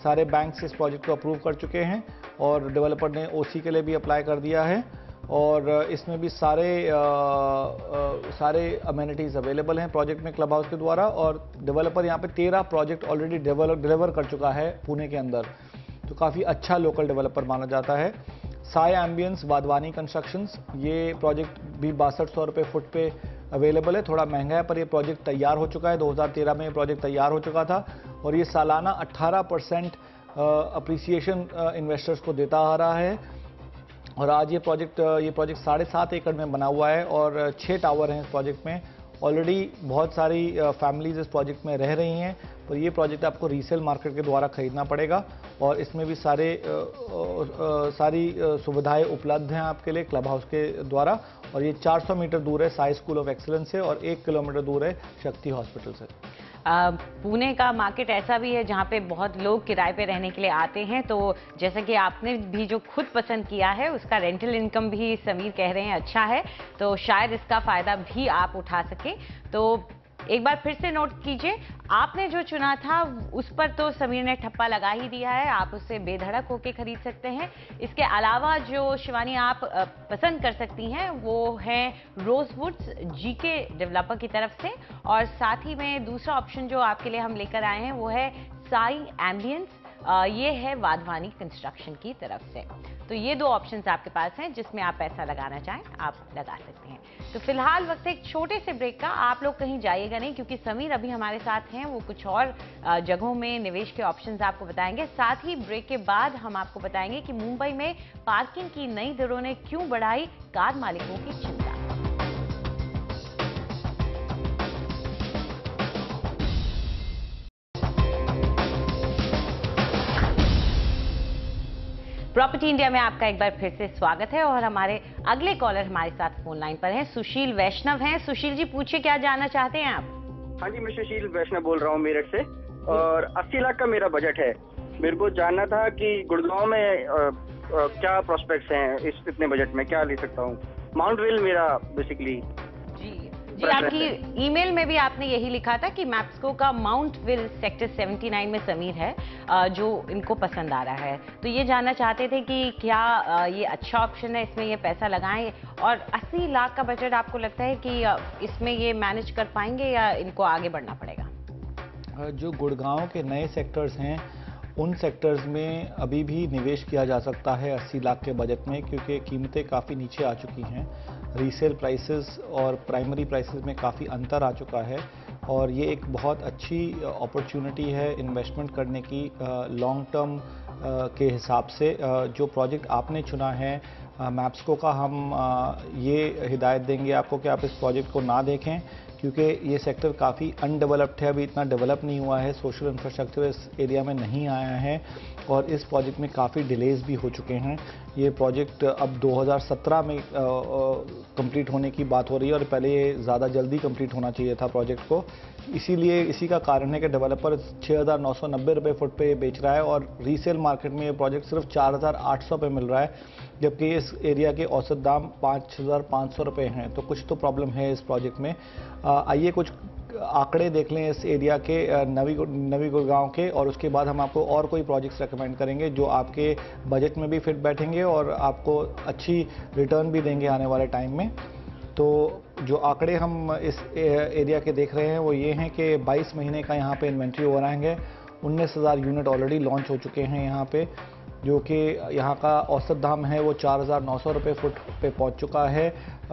S13: सारे बैंक्स इस प्रोजेक्ट को अप्रूव कर चुके हैं और डेवलपर ने ओसी के लिए भी अप्लाई कर दिया है। और इसमें भी सारे अमेनिटीज़ अवेलेबल हैं प्रोजेक्ट में क्लब हाउस के द्वारा। और डेवलपर यहाँ पे 13 प्रोजेक्ट ऑलरेडी डिलीवर कर चुका है पुणे के अंदर, तो काफ़ी अच्छा लोकल डेवलपर माना जाता है। साई एम्बियंस वाधवानी कंस्ट्रक्शंस, ये प्रोजेक्ट भी 6200 रुपये फुट पे अवेलेबल है। थोड़ा महंगा है पर ये प्रोजेक्ट तैयार हो चुका है, 2013 में ये प्रोजेक्ट तैयार हो चुका था और ये सालाना 18% अप्रिसिएशन इन्वेस्टर्स को देता आ रहा है। और आज ये प्रोजेक्ट 7.5 एकड़ में बना हुआ है और 6 टावर हैं इस प्रोजेक्ट में। ऑलरेडी बहुत सारी फैमिलीज इस प्रोजेक्ट में रह रही हैं, पर ये प्रोजेक्ट आपको रीसेल मार्केट के द्वारा खरीदना पड़ेगा। और इसमें भी सारी सुविधाएं उपलब्ध हैं आपके लिए क्लब हाउस के द्वारा। और ये 400 मीटर दूर है साई स्कूल ऑफ एक्सीलेंस से और 1 किलोमीटर दूर है शक्ति हॉस्पिटल से।
S2: पुणे का मार्केट ऐसा भी है जहाँ पे बहुत लोग किराए पे रहने के लिए आते हैं, तो जैसा कि आपने भी जो खुद पसंद किया है उसका रेंटल इनकम भी समीर कह रहे हैं अच्छा है, तो शायद इसका फ़ायदा भी आप उठा सकें। तो एक बार फिर से नोट कीजिए, आपने जो चुना था उस पर तो समीर ने ठप्पा लगा ही दिया है, आप उससे बेधड़क होकर खरीद सकते हैं। इसके अलावा जो शिवानी आप पसंद कर सकती हैं वो है रोजवुड्स जीके डेवलपर की तरफ से, और साथ ही में दूसरा ऑप्शन जो आपके लिए हम लेकर आए हैं वो है साई एम्बियंस, ये है वाधवानी कंस्ट्रक्शन की तरफ से। तो ये 2 ऑप्शंस आपके पास हैं, जिसमें आप पैसा लगाना चाहें आप लगा सकते हैं। तो फिलहाल वक्त एक छोटे से ब्रेक का, आप लोग कहीं जाइएगा नहीं क्योंकि समीर अभी हमारे साथ हैं, वो कुछ और जगहों में निवेश के ऑप्शंस आपको बताएंगे। साथ ही ब्रेक के बाद हम आपको बताएंगे कि मुंबई में पार्किंग की नई दरों ने क्यों बढ़ाई कार मालिकों की चिंता। प्रॉपर्टी इंडिया में आपका एक बार फिर से स्वागत है और हमारे अगले कॉलर हमारे साथ फोन लाइन पर हैं, सुशील वैष्णव हैं। सुशील जी पूछिए, क्या जानना चाहते हैं आप?
S14: हाँ जी, मैं सुशील वैष्णव बोल रहा हूँ मेरठ से और 80 लाख का मेरा बजट है। मेरे को जानना था कि गुड़गांव में क्या प्रोस्पेक्ट्स हैं इतने बजट में, क्या ले सकता हूँ। माउंट वेल मेरा बेसिकली।
S2: जी, जी, आपकी ईमेल में भी आपने यही लिखा था कि मैप्सको का माउंट विल सेक्टर 79 में समीर है जो इनको पसंद आ रहा है। तो ये जानना चाहते थे कि क्या ये अच्छा ऑप्शन है, इसमें ये पैसा लगाएं, और 80 लाख का बजट आपको लगता है कि इसमें ये मैनेज कर पाएंगे या इनको आगे बढ़ना पड़ेगा?
S13: जो गुड़गांव के नए सेक्टर्स हैं उन सेक्टर्स में अभी भी निवेश किया जा सकता है 80 लाख के बजट में, क्योंकि कीमतें काफ़ी नीचे आ चुकी हैं। रीसेल प्राइसेस और प्राइमरी प्राइसेस में काफ़ी अंतर आ चुका है और ये एक बहुत अच्छी अपॉर्चुनिटी है इन्वेस्टमेंट करने की लॉन्ग टर्म के हिसाब से। जो प्रोजेक्ट आपने चुना है मैप्सको का, हम ये हिदायत देंगे आपको कि आप इस प्रोजेक्ट को ना देखें, क्योंकि ये सेक्टर काफ़ी अनडेवलप्ड है, अभी इतना डेवलप नहीं हुआ है, सोशल इंफ्रास्ट्रक्चर इस एरिया में नहीं आया है और इस प्रोजेक्ट में काफ़ी डिलेज भी हो चुके हैं। ये प्रोजेक्ट अब 2017 में कंप्लीट होने की बात हो रही है और पहले ये ज़्यादा जल्दी कंप्लीट होना चाहिए था प्रोजेक्ट को। इसीलिए इसी का कारण है कि डेवलपर 6,990 रुपये फुट पे बेच रहा है और रीसेल मार्केट में ये प्रोजेक्ट सिर्फ 4,800 पे मिल रहा है, जबकि इस एरिया के औसत दाम 5,500 रुपये हैं। तो कुछ तो प्रॉब्लम है इस प्रोजेक्ट में। आइए कुछ आंकड़े देख लें इस एरिया के नवी गुड़गांव के, और उसके बाद हम आपको और कोई प्रोजेक्ट्स रेकमेंड करेंगे जो आपके बजट में भी फिट बैठेंगे और आपको अच्छी रिटर्न भी देंगे आने वाले टाइम में। तो जो आंकड़े हम इस एरिया के देख रहे हैं वो ये हैं कि 22 महीने का यहाँ पे इन्वेंट्री ओवरहैंग है, 19,000 यूनिट ऑलरेडी लॉन्च हो चुके हैं यहाँ पे, जो कि यहाँ का औसत दाम है वो 4,900 रुपये फुट पे पहुँच चुका है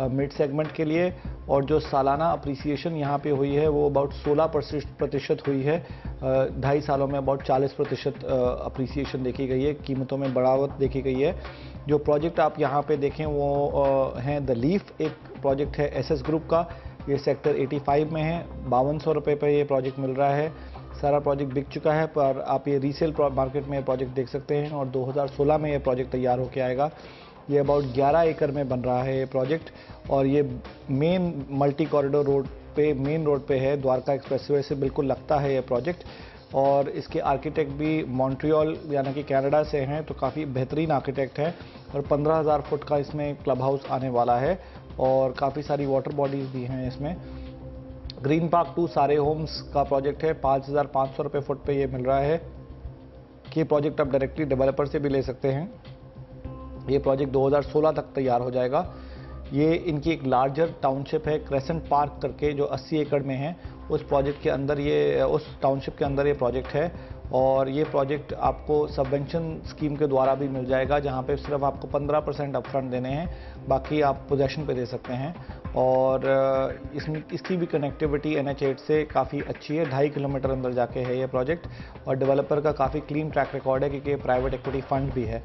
S13: मिड सेगमेंट के लिए, और जो सालाना अप्रिसिएशन यहाँ पे हुई है वो अबाउट 16% हुई है। 2.5 सालों में अबाउट 40% अप्रिसिएशन देखी गई है, कीमतों में बढ़ावट देखी गई है। जो प्रोजेक्ट आप यहाँ पे देखें वो हैं द लीफ, एक प्रोजेक्ट है एसएस ग्रुप का, ये सेक्टर 85 में है, 5200 रुपये पर ये प्रोजेक्ट मिल रहा है। सारा प्रोजेक्ट बिक चुका है, पर आप ये रीसेल मार्केट में प्रोजेक्ट देख सकते हैं और 2016 में ये प्रोजेक्ट तैयार होकर आएगा। ये अबाउट 11 एकड़ में बन रहा है ये प्रोजेक्ट और ये मेन मल्टी कॉरिडोर रोड पे, मेन रोड पे है, द्वारका एक्सप्रेसवे से बिल्कुल लगता है ये प्रोजेक्ट। और इसके आर्किटेक्ट भी मॉन्ट्रियल यानी कि कनाडा से हैं, तो काफ़ी बेहतरीन आर्किटेक्ट हैं और 15,000 फुट का इसमें क्लब हाउस आने वाला है और काफ़ी सारी वाटर बॉडीज़ भी हैं इसमें। ग्रीन पार्क 2 सारे होम्स का प्रोजेक्ट है, 5,500 रुपये फुट पे ये मिल रहा है। ये प्रोजेक्ट आप डायरेक्टली डेवलपर से भी ले सकते हैं। ये प्रोजेक्ट 2016 तक तैयार हो जाएगा। ये इनकी एक लार्जर टाउनशिप है क्रेसेंट पार्क करके, जो 80 एकड़ में है, उस प्रोजेक्ट के अंदर ये, उस टाउनशिप के अंदर ये प्रोजेक्ट है और ये प्रोजेक्ट आपको सबवेंशन स्कीम के द्वारा भी मिल जाएगा, जहाँ पे सिर्फ आपको 15% अपफ्रंट देने हैं, बाकी आप पोजेशन पे दे सकते हैं। और इसकी भी कनेक्टिविटी NH8 से काफ़ी अच्छी है, 2.5 किलोमीटर अंदर जाके है ये प्रोजेक्ट और डेवलपर का काफ़ी क्लीन ट्रैक रिकॉर्ड है क्योंकि प्राइवेट इक्विटी फंड भी है।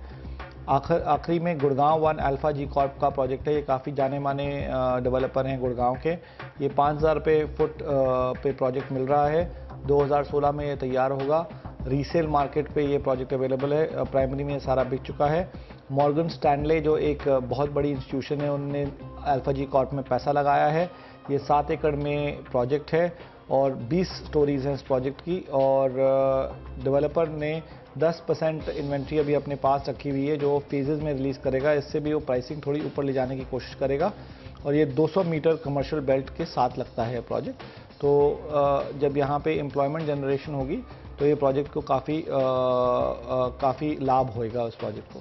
S13: आखिरी में गुड़गांव 1 अल्फा जी कॉर्प का प्रोजेक्ट है, ये काफ़ी जाने माने डेवलपर हैं गुड़गांव के। ये 5,000 रुपये फुट पे प्रोजेक्ट मिल रहा है, 2016 में ये तैयार होगा। रीसेल मार्केट पे ये प्रोजेक्ट अवेलेबल है, प्राइमरी में सारा बिक चुका है। मॉर्गन स्टैनले जो एक बहुत बड़ी इंस्टीट्यूशन है, उनने अल्फा जी कॉर्प में पैसा लगाया है। ये 7 एकड़ में प्रोजेक्ट है और 20 स्टोरीज हैं इस प्रोजेक्ट की और डेवलपर ने 10% इन्वेंट्री अभी अपने पास रखी हुई है जो फेजेस में रिलीज़ करेगा। इससे भी वो प्राइसिंग थोड़ी ऊपर ले जाने की कोशिश करेगा और ये 200 मीटर कमर्शियल बेल्ट के साथ लगता है प्रोजेक्ट। तो जब यहाँ पे एम्प्लॉयमेंट जनरेशन होगी तो ये प्रोजेक्ट को काफ़ी लाभ होएगा उस प्रोजेक्ट को।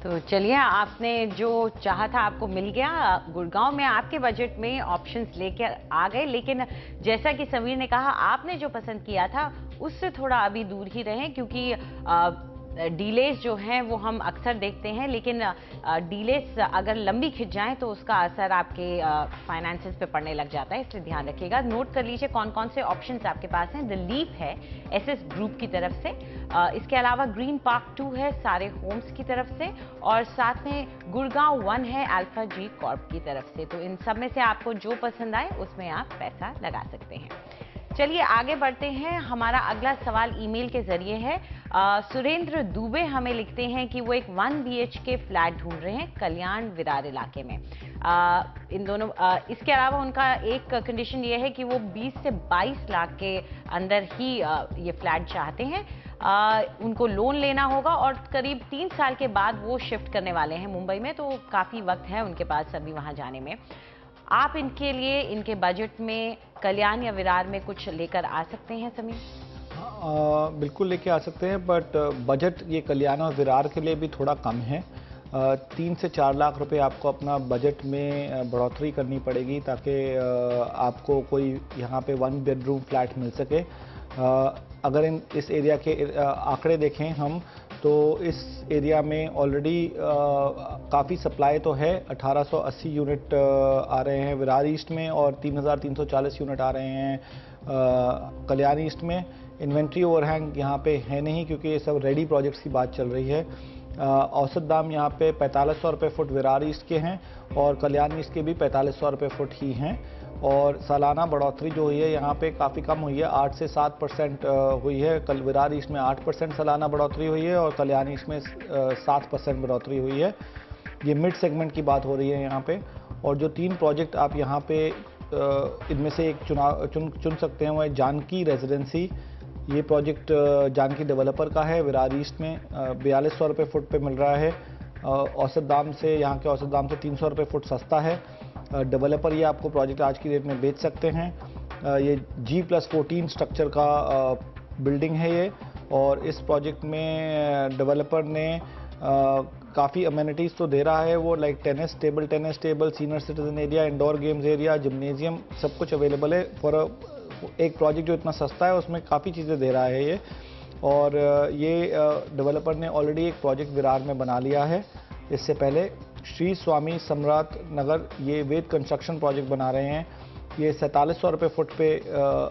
S2: तो चलिए, आपने जो चाहा था आपको मिल गया। गुड़गांव में आपके बजट में ऑप्शंस लेके आ गए, लेकिन जैसा कि समीर ने कहा, आपने जो पसंद किया था उससे थोड़ा अभी दूर ही रहें, क्योंकि डीलेस जो हैं वो हम अक्सर देखते हैं, लेकिन डीलेस अगर लंबी खिंच जाएं तो उसका असर आपके फाइनेंसेस पे पड़ने लग जाता है, इसलिए ध्यान रखिएगा। नोट कर लीजिए कौन कौन से ऑप्शंस आपके पास हैं। द लीफ है एसएस ग्रुप की तरफ से, इसके अलावा ग्रीन पार्क 2 है सारे होम्स की तरफ से, और साथ में गुड़गांव 1 है अल्फा जी कॉर्प की तरफ से। तो इन सब में से आपको जो पसंद आए उसमें आप पैसा लगा सकते हैं। चलिए आगे बढ़ते हैं। हमारा अगला सवाल ईमेल के जरिए है। सुरेंद्र दुबे हमें लिखते हैं कि वो एक 1 BHK फ्लैट ढूंढ रहे हैं कल्याण विरार इलाके में। इन दोनों इसके अलावा उनका एक कंडीशन ये है कि वो 20 से 22 लाख के अंदर ही ये फ्लैट चाहते हैं। उनको लोन लेना होगा और करीब 3 साल के बाद वो शिफ्ट करने वाले हैं मुंबई में, तो काफ़ी वक्त है उनके पास अभी वहाँ जाने में। आप इनके लिए इनके बजट में कल्याण या विरार में कुछ लेकर आ सकते हैं समीर?
S13: बिल्कुल लेके आ सकते हैं, बट बजट ये कल्याण और विरार के लिए भी थोड़ा कम है। 3 से 4 लाख रुपए आपको अपना बजट में बढ़ोतरी करनी पड़ेगी ताकि आपको कोई यहाँ पे 1 बेडरूम फ्लैट मिल सके। अगर इस एरिया के आंकड़े देखें हम, तो इस एरिया में ऑलरेडी काफ़ी सप्लाई तो है। 1880 यूनिट आ रहे हैं विरार ईस्ट में और 3340 यूनिट आ रहे हैं कल्याण ईस्ट में। इन्वेंट्री ओवरहैंग यहाँ पे है नहीं क्योंकि ये सब रेडी प्रोजेक्ट्स की बात चल रही है। औसत दाम यहाँ पे 4500 रुपये फुट विरार ईस्ट के हैं और कल्याण ईस्ट के भी 4500 रुपये फुट ही हैं। और सालाना बढ़ोतरी जो हुई है यहाँ पे काफ़ी कम हुई है, 8 से 7% हुई है। कल विरार ईस्ट में 8% सालाना बढ़ोतरी हुई है और कल्याण ईस्ट में 7% बढ़ोतरी हुई है। ये मिड सेगमेंट की बात हो रही है यहाँ पे। और जो 3 प्रोजेक्ट आप यहाँ पे इनमें से एक चुन सकते हैं, वो है जानकी रेजिडेंसी। ये प्रोजेक्ट जानकी डेवलपर का है, विरार ईस्ट में 4200 रुपये फुट पे मिल रहा है। औसत दाम से, यहाँ के औसत दाम से 300 रुपये फुट सस्ता है। डेवलपर ये आपको प्रोजेक्ट आज की डेट में बेच सकते हैं। ये G+14 स्ट्रक्चर का बिल्डिंग है ये, और इस प्रोजेक्ट में डेवलपर ने काफ़ी अमेनिटीज़ तो दे रहा है वो, like tennis table, senior citizen area, indoor games area, gymnasium, सब कुछ अवेलेबल है। फॉर एक प्रोजेक्ट जो इतना सस्ता है उसमें काफ़ी चीज़ें दे रहा है ये। और ये डेवलपर ने ऑलरेडी एक प्रोजेक्ट विरार में बना लिया है। इससे पहले श्री स्वामी सम्राट नगर ये वेद कंस्ट्रक्शन प्रोजेक्ट बना रहे हैं। ये 4700 रुपये फुट पे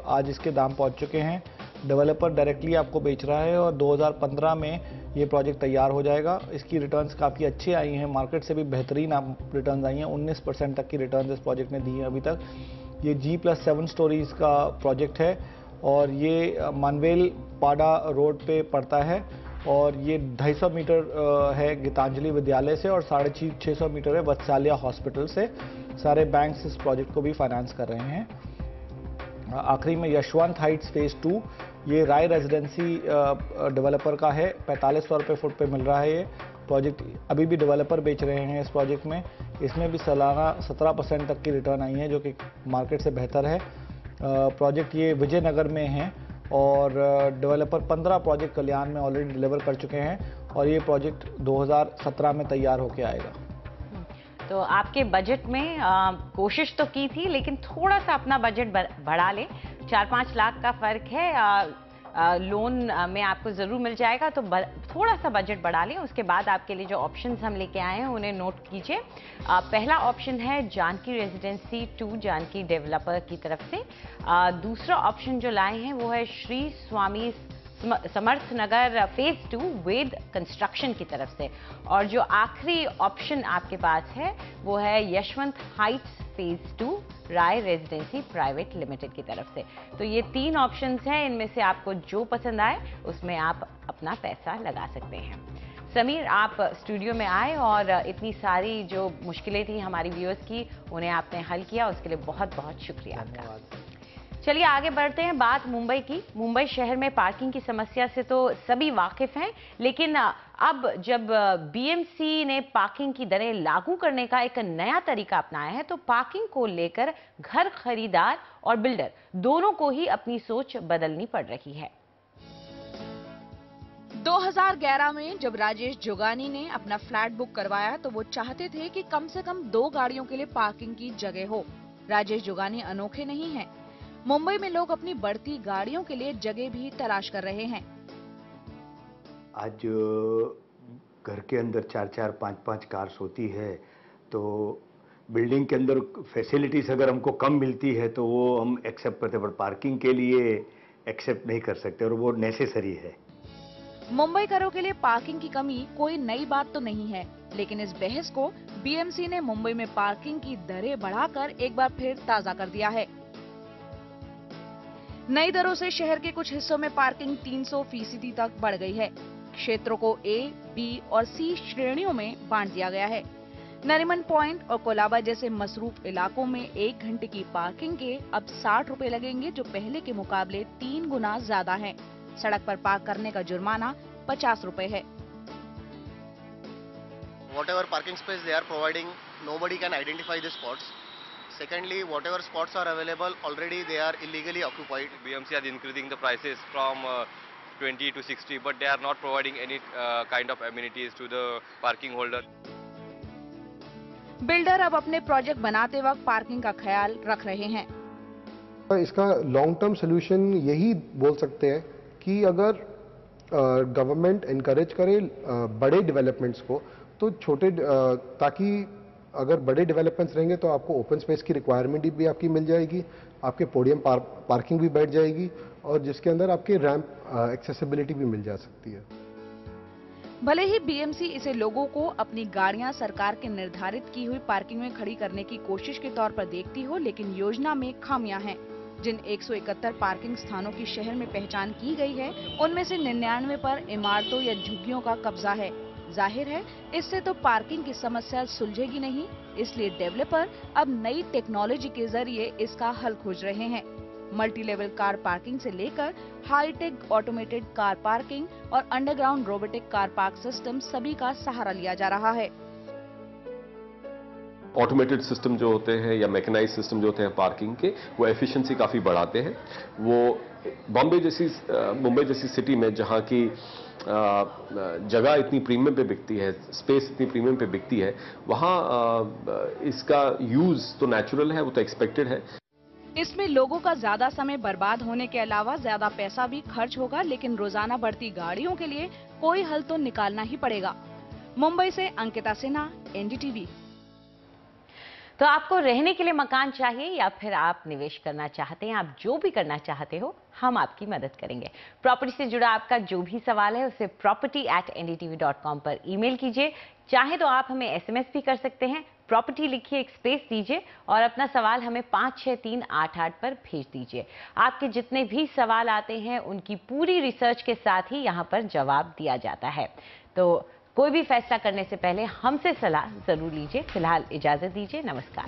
S13: आज इसके दाम पहुंच चुके हैं। डेवलपर डायरेक्टली आपको बेच रहा है और 2015 में ये प्रोजेक्ट तैयार हो जाएगा। इसकी रिटर्न्स काफ़ी अच्छी आई हैं, मार्केट से भी बेहतरीन रिटर्न्स आई हैं। 19% तक की रिटर्न्स इस प्रोजेक्ट ने दी हैं अभी तक। ये G+7 स्टोरीज़ का प्रोजेक्ट है और ये मानवेल पाडा रोड पे पड़ता है और ये 250 मीटर है गीतांजलि विद्यालय से और 650 मीटर है वत्सल्या हॉस्पिटल से। सारे बैंक्स इस प्रोजेक्ट को भी फाइनेंस कर रहे हैं। आखिरी में यशवंत हाइट्स फेज़ 2, ये राय रेजिडेंसी डेवलपर का है, 4500 रुपये फुट पे मिल रहा है ये प्रोजेक्ट। अभी भी डेवलपर बेच रहे हैं इस प्रोजेक्ट में। इसमें भी सालाना 17% तक की रिटर्न आई है जो कि मार्केट से बेहतर है। प्रोजेक्ट ये विजयनगर में है और डेवलपर 15 प्रोजेक्ट कल्याण में ऑलरेडी डिलीवर कर चुके हैं और ये प्रोजेक्ट 2017 में तैयार होकर आएगा।
S2: तो आपके बजट में कोशिश तो की थी, लेकिन थोड़ा सा अपना बजट बढ़ा लें। 4-5 लाख का फ़र्क है, लोन में आपको ज़रूर मिल जाएगा, तो थोड़ा सा बजट बढ़ा लें। उसके बाद आपके लिए जो ऑप्शंस हम लेके आए हैं उन्हें नोट कीजिए। पहला ऑप्शन है जानकी रेजिडेंसी 2 जानकी डेवलपर की तरफ से। दूसरा ऑप्शन जो लाए हैं वो है श्री स्वामी समर्थ नगर फेज़ 2 वेद कंस्ट्रक्शन की तरफ से। और जो आखिरी ऑप्शन आपके पास है वो है यशवंत हाइट्स फेज़ 2 राय रेजिडेंसी प्राइवेट लिमिटेड की तरफ से। तो ये 3 ऑप्शंस हैं, इनमें से आपको जो पसंद आए उसमें आप अपना पैसा लगा सकते हैं। समीर, आप स्टूडियो में आए और इतनी सारी जो मुश्किलें थी हमारी व्यूअर्स की, उन्हें आपने हल किया, उसके लिए बहुत बहुत शुक्रिया आपका। चलिए आगे बढ़ते हैं, बात मुंबई की। मुंबई शहर में पार्किंग की समस्या से तो सभी वाकिफ हैं, लेकिन अब जब बीएमसी ने पार्किंग की दरें लागू करने का एक नया तरीका अपनाया है, तो पार्किंग को लेकर घर खरीदार और बिल्डर दोनों को ही अपनी सोच बदलनी पड़ रही है।
S15: 2011 में जब राजेश जोगानी ने अपना फ्लैट बुक करवाया तो वो चाहते थे कि कम से कम 2 गाड़ियों के लिए पार्किंग की जगह हो। राजेश जोगानी अनोखे नहीं हैं। मुंबई में लोग अपनी बढ़ती गाड़ियों के लिए जगह भी तलाश कर रहे हैं।
S16: आज घर के अंदर 4-4, 5-5 कार्स होती है, तो बिल्डिंग के अंदर फैसिलिटीज अगर हमको कम मिलती है तो वो हम एक्सेप्ट करते हैं, पर पार्किंग के लिए एक्सेप्ट नहीं कर सकते और वो नेसेसरी है।
S15: मुंबईकरों के लिए पार्किंग की कमी कोई नई बात तो नहीं है, लेकिन इस बहस को बीएमसी ने मुंबई में पार्किंग की दरें बढ़ाकर एक बार फिर ताजा कर दिया है। नई दरों से शहर के कुछ हिस्सों में पार्किंग 300% तक बढ़ गई है। क्षेत्रों को A, B और C श्रेणियों में बांट दिया गया है। नरीमन पॉइंट और कोलाबा जैसे मसरूफ इलाकों में 1 घंटे की पार्किंग के अब 60 रुपए लगेंगे, जो पहले के मुकाबले 3 गुना ज्यादा है। सड़क पर पार्क करने का जुर्माना 50 रुपए है।
S17: Whatever parking space they are providing, nobody can identify the spots. Secondly, whatever spots are available, already they are illegally occupied.
S7: BMC are increasing the prices from 20 to 60, but they are not providing any kind of amenities to the parking holder.
S15: Builder अब अपने प्रोजेक्ट बनाते वक्त पार्किंग का ख्याल रख रहे हैं।
S18: इसका लॉन्ग टर्म सोल्यूशन यही बोल सकते हैं कि अगर गवर्नमेंट एनकरेज करे बड़े डेवलपमेंट्स को, तो छोटे ताकि अगर बड़े डेवलपमेंट्स रहेंगे तो आपको ओपन स्पेस की रिक्वायरमेंट भी आपकी मिल जाएगी, आपके पोडियम पार्किंग भी बैठ जाएगी और जिसके अंदर आपके रैंप एक्सेसिबिलिटी भी मिल जा सकती है।
S15: भले ही बीएमसी इसे लोगों को अपनी गाड़ियां सरकार के निर्धारित की हुई पार्किंग में खड़ी करने की कोशिश के तौर पर देखती हो, लेकिन योजना में खामियां हैं। जिन 171 पार्किंग स्थानों की शहर में पहचान की गई है, उनमें से 99 पर इमारतों या झुग्गियों का कब्जा है। जाहिर है, इससे तो पार्किंग की समस्या सुलझेगी नहीं, इसलिए डेवलपर अब नई टेक्नोलॉजी के जरिए इसका हल खोज रहे हैं। मल्टी लेवल कार पार्किंग से लेकर हाईटेक ऑटोमेटेड कार पार्किंग और underground robotic car park system सभी का सहारा लिया जा रहा है।
S19: ऑटोमेटेड सिस्टम जो होते हैं या मैकेनाइज सिस्टम जो होते हैं पार्किंग के, वो एफिशिएंसी काफ़ी बढ़ाते हैं। वो मुंबई जैसी सिटी में जहाँ की जगह इतनी प्रीमियम पे बिकती है, स्पेस इतनी प्रीमियम पे बिकती है, वहाँ इसका यूज़ तो नेचुरल है, वो तो एक्सपेक्टेड है।
S15: इसमें लोगों का ज्यादा समय बर्बाद होने के अलावा ज्यादा पैसा भी खर्च होगा, लेकिन रोजाना बढ़ती गाड़ियों के लिए कोई हल तो निकालना ही पड़ेगा। मुंबई से अंकिता सिन्हा, एनडीटीवी।
S2: तो आपको रहने के लिए मकान चाहिए या फिर आप निवेश करना चाहते हैं, आप जो भी करना चाहते हो, हम आपकी मदद करेंगे। प्रॉपर्टी से जुड़ा आपका जो भी सवाल है उसे property@ndtv.com पर ईमेल कीजिए। चाहे तो आप हमें SMS भी कर सकते हैं। प्रॉपर्टी लिखिए, एक स्पेस दीजिए और अपना सवाल हमें 56388 पर भेज दीजिए। आपके जितने भी सवाल आते हैं उनकी पूरी रिसर्च के साथ ही यहाँ पर जवाब दिया जाता है। तो कोई भी फैसला करने से पहले हमसे सलाह जरूर लीजिए। फिलहाल इजाजत दीजिए, नमस्कार।